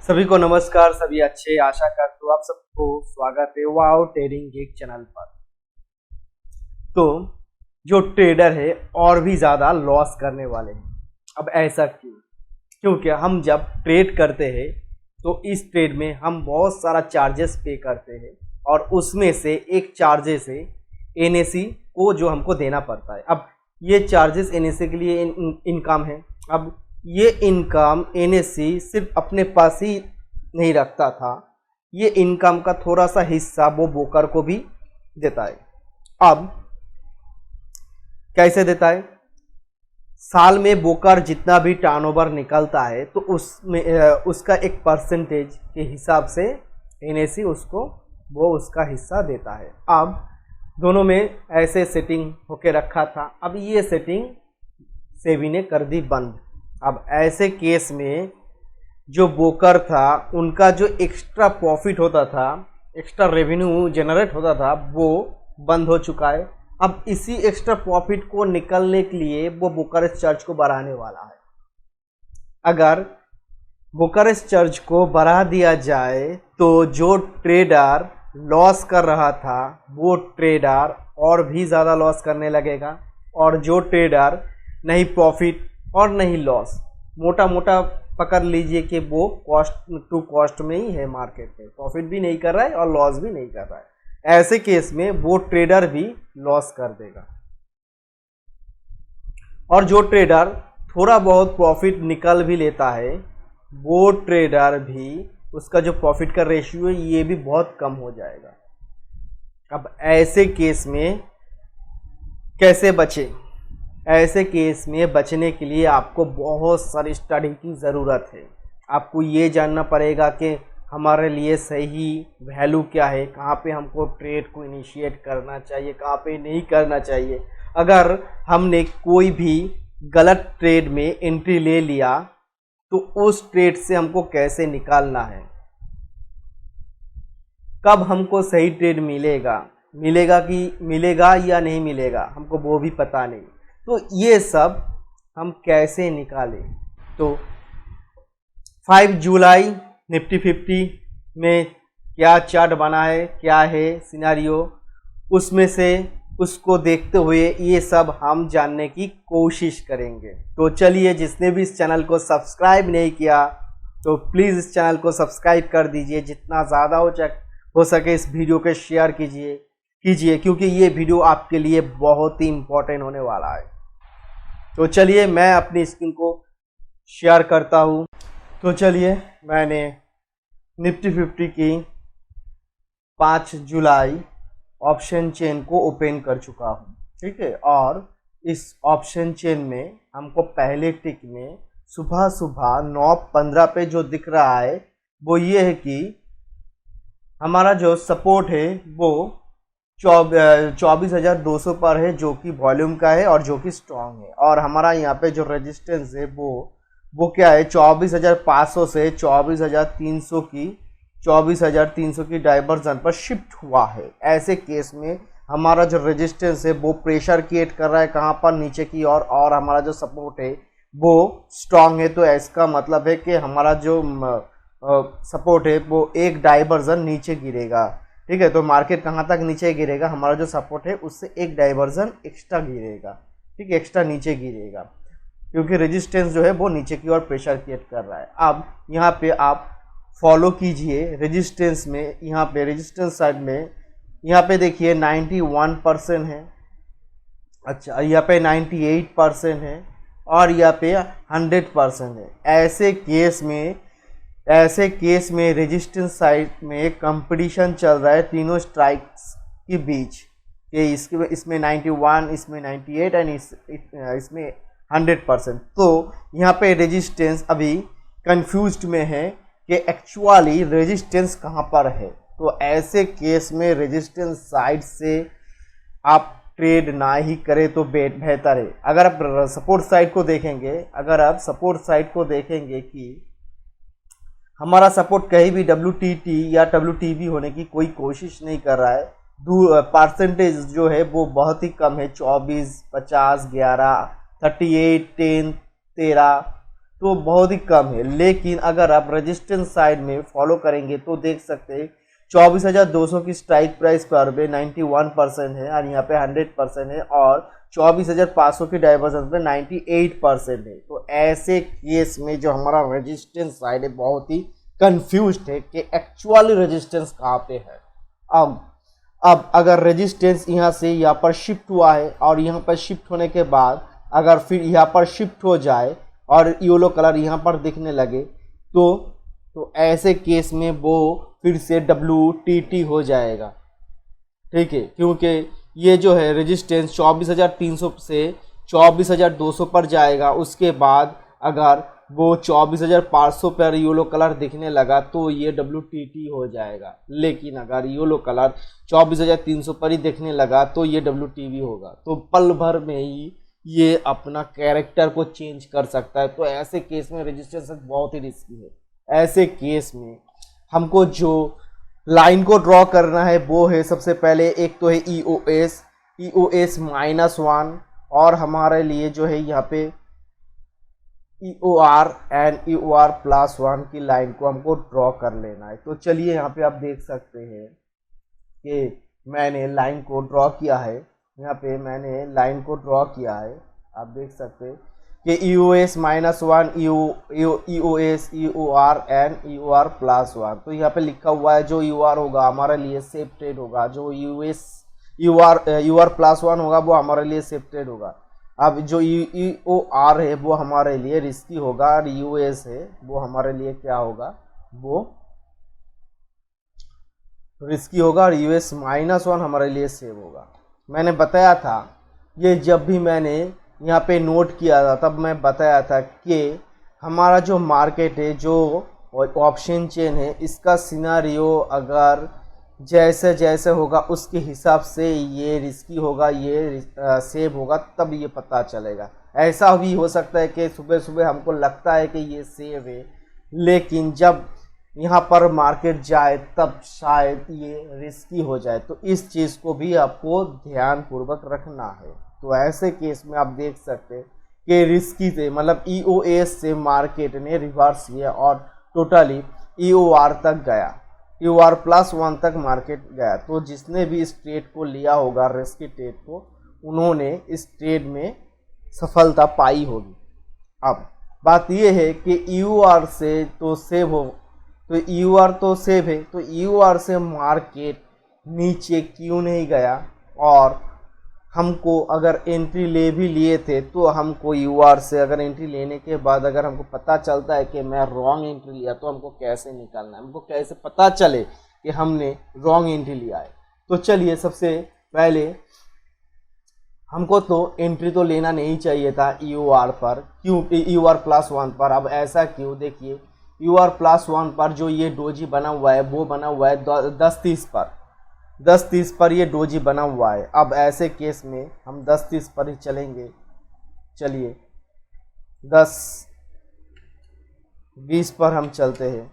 सभी को नमस्कार। सभी अच्छे, आशा करता हूँ आप सबको स्वागत है वाओ ट्रेडिंग गीक चैनल पर। तो जो ट्रेडर है और भी ज़्यादा लॉस करने वाले हैं। अब ऐसा क्यों? क्योंकि हम जब ट्रेड करते हैं तो इस ट्रेड में हम बहुत सारा चार्जेस पे करते हैं और उसमें से एक चार्जेस है एनएसी को जो हमको देना पड़ता है। अब ये चार्जेस एनएसी के लिए इनकम है। अब ये इनकम एनएसी सिर्फ अपने पास ही नहीं रखता था, ये इनकम का थोड़ा सा हिस्सा वो ब्रोकर को भी देता है। अब कैसे देता है? साल में ब्रोकर जितना भी टर्नओवर निकलता है तो उसमें उसका एक परसेंटेज के हिसाब से एनएसी उसको वो उसका हिस्सा देता है। अब दोनों में ऐसे सेटिंग होके रखा था, अब ये सेटिंग सेबी ने कर दी बंद। अब ऐसे केस में जो ब्रोकर था उनका जो एक्स्ट्रा प्रॉफिट होता था, एक्स्ट्रा रेवेन्यू जनरेट होता था, वो बंद हो चुका है। अब इसी एक्स्ट्रा प्रॉफिट को निकलने के लिए वो ब्रोकरेज चार्ज को बढ़ाने वाला है। अगर ब्रोकरेज चार्ज को बढ़ा दिया जाए तो जो ट्रेडर लॉस कर रहा था वो ट्रेडर और भी ज़्यादा लॉस करने लगेगा, और जो ट्रेडर नहीं प्रॉफिट और नहीं लॉस, मोटा मोटा पकड़ लीजिए कि वो कॉस्ट टू कॉस्ट में ही है, मार्केट में प्रॉफिट भी नहीं कर रहा है और लॉस भी नहीं कर रहा है। ऐसे केस में वो ट्रेडर भी लॉस कर देगा। और जो ट्रेडर थोड़ा बहुत प्रॉफिट निकल भी लेता है वो ट्रेडर भी, उसका जो प्रॉफिट का रेशियो है ये भी बहुत कम हो जाएगा। अब ऐसे केस में कैसे बचे? ऐसे केस में बचने के लिए आपको बहुत सारी स्टडी की ज़रूरत है। आपको ये जानना पड़ेगा कि हमारे लिए सही वैल्यू क्या है, कहाँ पे हमको ट्रेड को इनिशिएट करना चाहिए, कहाँ पे नहीं करना चाहिए। अगर हमने कोई भी गलत ट्रेड में एंट्री ले लिया तो उस ट्रेड से हमको कैसे निकालना है, कब हमको सही ट्रेड मिलेगा या नहीं मिलेगा, हमको वो भी पता नहीं। तो ये सब हम कैसे निकालें? तो 5 जुलाई निफ्टी 50 में क्या चार्ट बना है, क्या है सिनेरियो, उसमें से उसको देखते हुए ये सब हम जानने की कोशिश करेंगे। तो चलिए, जिसने भी इस चैनल को सब्सक्राइब नहीं किया तो प्लीज़ इस चैनल को सब्सक्राइब कर दीजिए। जितना ज़्यादा हो सके इस वीडियो को शेयर कीजिए क्योंकि ये वीडियो आपके लिए बहुत ही इम्पोर्टेंट होने वाला है। तो चलिए, मैं अपनी स्क्रीन को शेयर करता हूँ। तो चलिए, मैंने निफ्टी 50 की 5 जुलाई ऑप्शन चेन को ओपन कर चुका हूँ, ठीक है। और इस ऑप्शन चेन में हमको पहले टिक में सुबह 9:15 पे जो दिख रहा है वो ये है कि हमारा जो सपोर्ट है वो 24,200 पर है, जो कि वॉल्यूम का है और जो कि स्ट्रॉन्ग है। और हमारा यहाँ पे जो रेजिस्टेंस है वो क्या है, 24,500 से 24,300 की डाइवर्जन पर शिफ्ट हुआ है। ऐसे केस में हमारा जो रेजिस्टेंस है वो प्रेशर क्रिएट कर रहा है कहाँ पर, नीचे की ओर, और हमारा जो सपोर्ट है वो स्ट्रॉन्ग है। तो इसका मतलब है कि हमारा जो सपोर्ट है वो एक डाइवर्जन नीचे गिरेगा, ठीक है। तो मार्केट कहाँ तक नीचे गिरेगा, हमारा जो सपोर्ट है उससे एक डाइवर्जन एक्स्ट्रा गिरेगा, ठीक है, एक्स्ट्रा नीचे गिरेगा, क्योंकि रेजिस्टेंस जो है वो नीचे की ओर प्रेशर क्रिएट कर रहा है। अब यहाँ पे आप फॉलो कीजिए रेजिस्टेंस में, यहाँ पे रेजिस्टेंस साइड में यहाँ पे देखिए 91% है, अच्छा यहाँ पे 98% है और यहाँ पे 100% है। ऐसे केस में रेजिस्टेंस साइड में कंपटीशन चल रहा है तीनों स्ट्राइक्स के बीच, कि इसमें 91, इसमें 98 एंड इसमें 100%। तो यहाँ पे रेजिस्टेंस अभी कंफ्यूज्ड में है कि एक्चुअली रेजिस्टेंस कहाँ पर है। तो ऐसे केस में रेजिस्टेंस साइड से आप ट्रेड ना ही करें तो बेहतर है। अगर आप सपोर्ट साइड को देखेंगे कि हमारा सपोर्ट कहीं भी WTT या WTB होने की कोई कोशिश नहीं कर रहा है, परसेंटेज जो है वो बहुत ही कम है, 24, 50, 11, 38, 10, 13, तो बहुत ही कम है। लेकिन अगर आप रेजिस्टेंस साइड में फॉलो करेंगे तो देख सकते हैं 24,200 की स्ट्राइक प्राइस पर भी 91% है और यहाँ पे 100% है, और 24,500 की डाइवर्जेंस पे 98% है। तो ऐसे केस में जो हमारा रेजिस्टेंस साइड है बहुत ही कंफ्यूज्ड है कि एक्चुअली रेजिस्टेंस कहाँ पे है। अब अगर रेजिस्टेंस यहाँ से यहाँ पर शिफ्ट हुआ है और यहाँ पर शिफ्ट होने के बाद अगर फिर यहाँ पर शिफ्ट हो जाए और येलो कलर यहाँ पर दिखने लगे तो ऐसे केस में वो फिर से WTT हो जाएगा, ठीक है, क्योंकि ये जो है रेजिस्टेंस 24,300 से 24,200 पर जाएगा। उसके बाद अगर वो 24,500 पर येलो कलर दिखने लगा तो ये WTT हो जाएगा। लेकिन अगर येलो कलर 24,300 पर ही दिखने लगा तो ये WTV होगा। तो पल भर में ही ये अपना कैरेक्टर को चेंज कर सकता है। तो ऐसे केस में रेजिस्टेंस बहुत ही रिस्की है। ऐसे केस में हमको जो लाइन को ड्रॉ करना है वो है सबसे पहले एक तो है EOS -1 और हमारे लिए जो है यहाँ पे EOR एंड EOR+1 की लाइन को हमको ड्रॉ कर लेना है। तो चलिए यहाँ पे आप देख सकते हैं कि मैंने लाइन को ड्रॉ किया है। यहाँ पे मैंने लाइन को ड्रॉ किया है, आप देख सकते हैं कि EOS -1 EOS EOR and EOR+1। तो यहाँ पे लिखा हुआ है जो EOR होगा हमारे लिए सेफ ट्रेड होगा, जो EOR+1 होगा वो हमारे लिए सेफ ट्रेड होगा। अब जो EOR है वो हमारे लिए रिस्की होगा और EOS है वो हमारे लिए क्या होगा, वो रिस्की होगा और EOS -1 हमारे लिए सेव होगा। मैंने बताया था ये, जब भी मैंने यहाँ पे नोट किया था तब मैं बताया था कि हमारा जो मार्केट है, जो ऑप्शन चेन है, इसका सिनारियो अगर जैसे जैसे होगा उसके हिसाब से ये रिस्की होगा, ये सेव होगा, तब ये पता चलेगा। ऐसा भी हो सकता है कि सुबह सुबह हमको लगता है कि ये सेव है, लेकिन जब यहाँ पर मार्केट जाए तब शायद ये रिस्की हो जाए। तो इस चीज़ को भी आपको ध्यान पूर्वक रखना है। तो ऐसे केस में आप देख सकते हैं कि रिस्की से मतलब EOS से मार्केट ने रिवर्स किया और टोटली EOR तक गया, EOR+1 तक मार्केट गया। तो जिसने भी इस ट्रेड को लिया होगा, रिस्की ट्रेड को, उन्होंने इस ट्रेड में सफलता पाई होगी। अब बात यह है कि EOR से तो सेव हो, तो EOR तो सेव है, तो EOR से मार्केट नीचे क्यों नहीं गया, और हमको अगर एंट्री ले भी लिए थे तो हमको EOR से अगर एंट्री लेने के बाद अगर हमको पता चलता है कि मैं रॉन्ग एंट्री लिया तो हमको कैसे निकालना है, हमको कैसे पता चले कि हमने रॉन्ग एंट्री लिया है। तो चलिए सबसे पहले हमको तो एंट्री तो लेना नहीं चाहिए था EOR पर, क्यों EOR+1 पर। अब ऐसा क्यों, देखिए EOR+1 पर जो ये डोजी बना हुआ है वो बना हुआ है 10:30 पर ये डोजी बना हुआ है। अब ऐसे केस में हम 10:30 पर ही चलेंगे। चलिए 10:20 पर हम चलते हैं।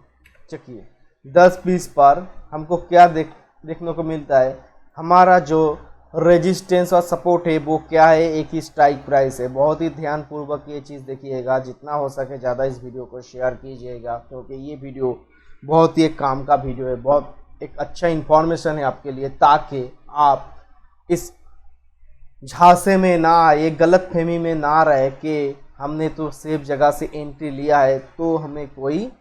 चलिए 10:20 पर हमको क्या देखने को मिलता है, हमारा जो रेजिस्टेंस और सपोर्ट है वो क्या है, एक ही स्ट्राइक प्राइस है। बहुत ही ध्यानपूर्वक ये चीज़ देखिएगा, जितना हो सके ज़्यादा इस वीडियो को शेयर कीजिएगा, क्योंकि ये वीडियो बहुत ही एक काम का वीडियो है, बहुत एक अच्छा इन्फॉर्मेशन है आपके लिए, ताकि आप इस झांसे में ना आए, गलत फहमी में ना रहे कि हमने तो सेफ जगह से एंट्री लिया है तो हमें कोई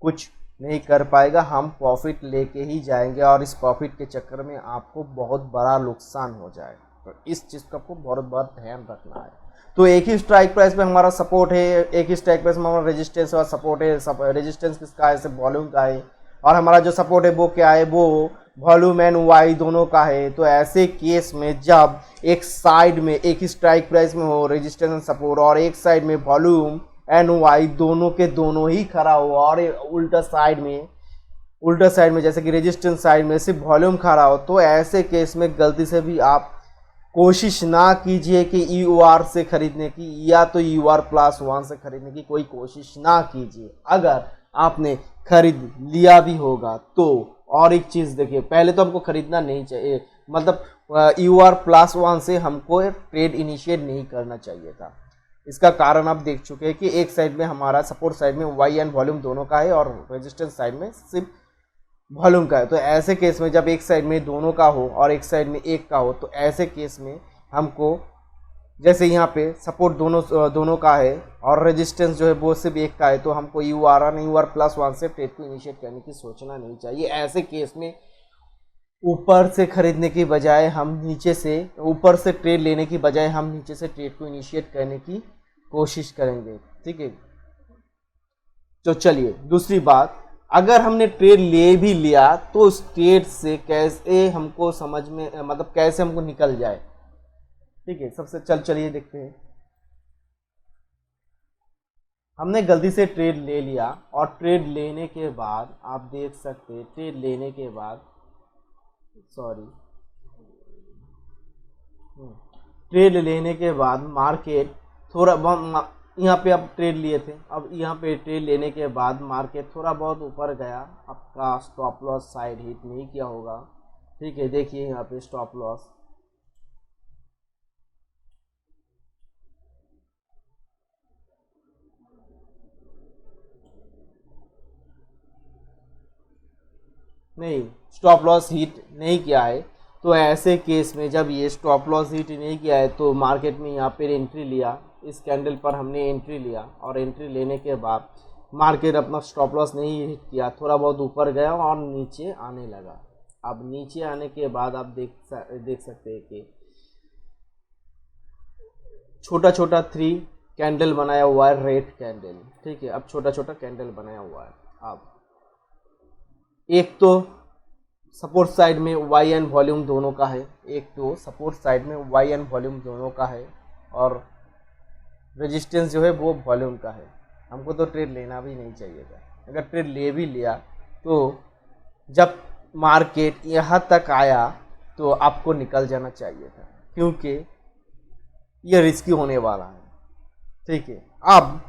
कुछ नहीं कर पाएगा, हम प्रॉफिट लेके ही जाएंगे और इस प्रॉफिट के चक्कर में आपको बहुत बड़ा नुकसान हो जाएगा। तो इस चीज़ का आपको बहुत ध्यान रखना है। तो एक ही स्ट्राइक प्राइस पे हमारा सपोर्ट है, एक ही स्ट्राइक प्राइस में हमारा रेजिस्टेंस और सपोर्ट है। रेजिस्टेंस किसका है, सिर्फ वॉल्यूम का है, और हमारा जो सपोर्ट है वो क्या है, वो वॉल्यूम एंड वाई दोनों का है। तो ऐसे केस में जब एक साइड में एक ही स्ट्राइक प्राइस में हो रेजिस्टेंस एंड सपोर्ट, और एक साइड में वॉल्यूम एंड वाई दोनों के दोनों ही खड़ा हो, और उल्टा साइड में जैसे कि रेजिस्टेंस साइड में सिर्फ वॉल्यूम खड़ा हो, तो ऐसे केस में गलती से भी आप कोशिश ना कीजिए कि EOR से खरीदने की या तो EOR+1 से खरीदने की कोई कोशिश ना कीजिए। अगर आपने खरीद लिया भी होगा तो, और एक चीज़ देखिए, पहले तो हमको खरीदना नहीं चाहिए, मतलब EOR+1 से हमको ट्रेड इनिशिएट नहीं करना चाहिए था। इसका कारण आप देख चुके हैं कि एक साइड में हमारा सपोर्ट साइड में वाई एंड वॉल्यूम दोनों का है और रेजिस्टेंस साइड में सिर्फ वॉल्यूम का है। तो ऐसे केस में जब एक साइड में दोनों का हो और एक साइड में एक का हो, तो ऐसे केस में हमको जैसे यहाँ पे सपोर्ट दोनों का है और रेजिस्टेंस जो है वो सिर्फ एक का है, तो हमको UR+1 से ट्रेड को इनिशिएट करने की सोचना नहीं चाहिए। ऐसे केस में ऊपर से खरीदने की बजाय हम नीचे से, ऊपर से ट्रेड लेने की बजाय हम नीचे से ट्रेड को इनिशिएट करने की कोशिश करेंगे। ठीक है, तो चलिए दूसरी बात, अगर हमने ट्रेड ले भी लिया तो उस ट्रेड से कैसे हमको समझ में, मतलब कैसे हमको निकल जाए। ठीक है, सबसे चलिए देखते हैं। हमने गलती से ट्रेड ले लिया और ट्रेड लेने के बाद आप देख सकते हैं, ट्रेड लेने के बाद ट्रेड लेने के बाद मार्केट थोड़ा बहुत, यहाँ पे आप ट्रेड लिए थे, अब यहाँ पे ट्रेड लेने के बाद मार्केट थोड़ा बहुत ऊपर गया, आपका स्टॉप लॉस साइड हिट नहीं किया होगा। ठीक है, देखिए यहाँ पे स्टॉप लॉस हिट नहीं किया है। तो ऐसे केस में जब ये स्टॉप लॉस हिट नहीं किया है तो मार्केट में यहाँ पे एंट्री लिया, इस कैंडल पर हमने एंट्री लिया और एंट्री लेने के बाद मार्केट अपना स्टॉप लॉस नहीं हिट किया, थोड़ा बहुत ऊपर गया और नीचे आने लगा। अब नीचे आने के बाद आप देख सकते हैं कि छोटा छोटा 3 कैंडल बनाया हुआ है, रेड कैंडल। ठीक है, अब छोटा छोटा कैंडल बनाया हुआ है। अब एक तो सपोर्ट साइड में वाई एंड वॉल्यूम दोनों का है, और रेजिस्टेंस जो है वो वॉल्यूम का है। हमको तो ट्रेड लेना भी नहीं चाहिए था। अगर ट्रेड ले भी लिया तो जब मार्केट यहाँ तक आया तो आपको निकल जाना चाहिए था, क्योंकि ये रिस्की होने वाला है। ठीक है, अब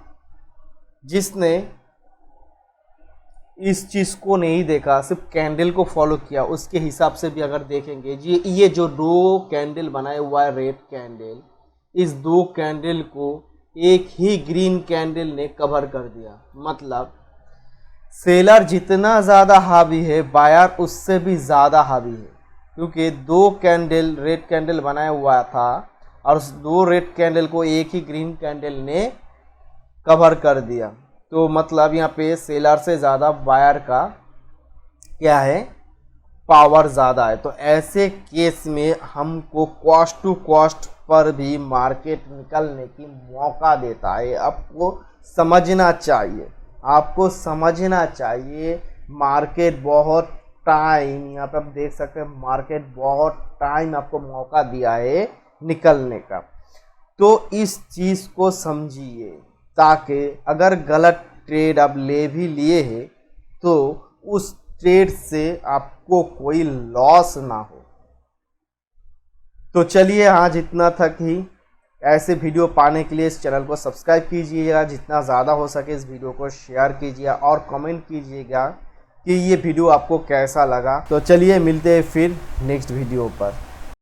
जिसने इस चीज़ को नहीं देखा, सिर्फ कैंडल को फॉलो किया, उसके हिसाब से भी अगर देखेंगे जी, ये जो 2 कैंडल बनाए हुआ है रेड कैंडल, इस 2 कैंडल को एक ही ग्रीन कैंडल ने कवर कर दिया। मतलब सेलर जितना ज़्यादा हावी है, बायर उससे भी ज़्यादा हावी है, क्योंकि 2 कैंडल रेड कैंडल बनाया हुआ था और उस 2 रेड कैंडल को एक ही ग्रीन कैंडल ने कवर कर दिया। तो मतलब यहाँ पे सेलर से ज़्यादा बायर का क्या है, पावर ज़्यादा है। तो ऐसे केस में हमको कॉस्ट टू कॉस्ट पर भी मार्केट निकलने की मौका देता है। आपको समझना चाहिए, मार्केट बहुत टाइम, यहाँ पे आप देख सकते हैं मार्केट बहुत टाइम आपको मौका दिया है निकलने का। तो इस चीज़ को समझिए, ताकि अगर गलत ट्रेड आप ले भी लिए हैं तो उस ट्रेड से आपको कोई लॉस ना हो। तो चलिए आज इतना तक ही। ऐसे वीडियो पाने के लिए इस चैनल को सब्सक्राइब कीजिएगा, जितना ज़्यादा हो सके इस वीडियो को शेयर कीजिए और कमेंट कीजिएगा कि ये वीडियो आपको कैसा लगा। तो चलिए मिलते हैं फिर नेक्स्ट वीडियो पर।